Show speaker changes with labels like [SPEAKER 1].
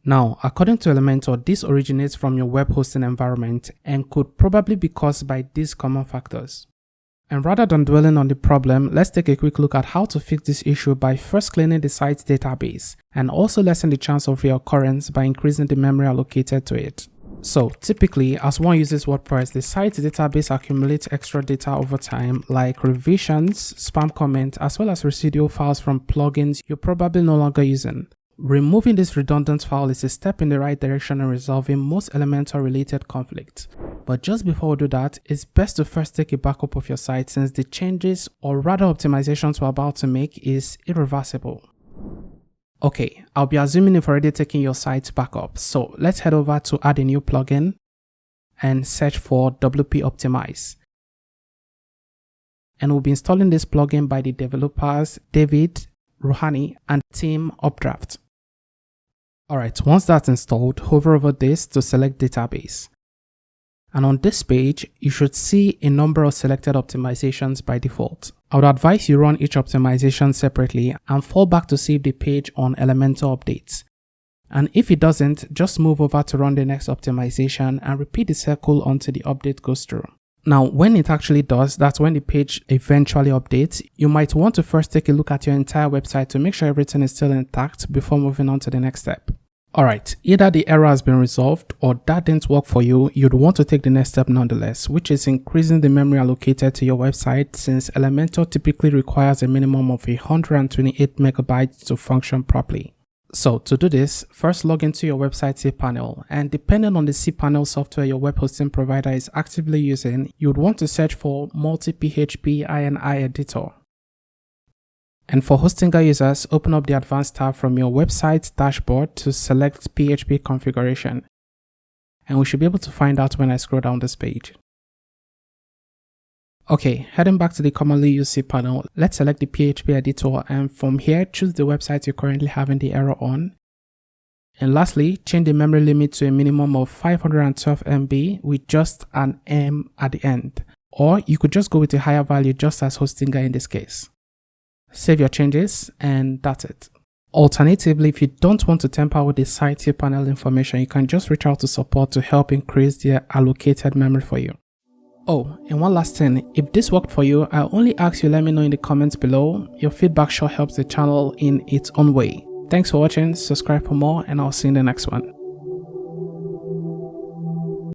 [SPEAKER 1] Now, according to Elementor, this originates from your web hosting environment and could probably be caused by these common factors. And rather than dwelling on the problem, let's take a quick look at how to fix this issue by first cleaning the site's database and also lessen the chance of reoccurrence by increasing the memory allocated to it. So typically, as one uses WordPress, the site's database accumulates extra data over time, like revisions, spam comments, as well as residual files from plugins you're probably no longer using. Removing this redundant file is a step in the right direction in resolving most Elementor-related conflicts. But just before we do that, it's best to first take a backup of your site, since the changes, or rather optimizations we're about to make, is irreversible. Okay, I'll be assuming you've already taken your site's backup, so let's head over to add a new plugin and search for WP Optimize. And we'll be installing this plugin by the developers David, Rouhani, and Team Updraft. Alright, once that's installed, hover over this to select database. And on this page, you should see a number of selected optimizations by default. I would advise you run each optimization separately and fall back to save the page on Elementor updates. And if it doesn't, just move over to run the next optimization and repeat the cycle until the update goes through. Now, when it actually does, that's when the page eventually updates. You might want to first take a look at your entire website to make sure everything is still intact before moving on to the next step. Alright, either the error has been resolved or that didn't work for you, you'd want to take the next step nonetheless, which is increasing the memory allocated to your website, since Elementor typically requires a minimum of 128 megabytes to function properly. So to do this, first log into your website cPanel, and depending on the cPanel software your web hosting provider is actively using, you would want to search for multi-PHP INI editor. And for Hostinger users, open up the Advanced tab from your website's dashboard to select PHP configuration. And we should be able to find out when I scroll down this page. Okay, heading back to the commonly used cPanel, let's select the PHP editor, and from here choose the website you're currently having the error on. And lastly, change the memory limit to a minimum of 512 MB with just an M at the end. Or you could just go with a higher value, just as Hostinger in this case. Save your changes, and that's it. Alternatively, if you don't want to tamper with the site cPanel information, you can just reach out to support to help increase the allocated memory for you. Oh, and one last thing, if this worked for you, I only ask you let me know in the comments below. Your feedback sure helps the channel in its own way. Thanks for watching, subscribe for more, and I'll see you in the next one.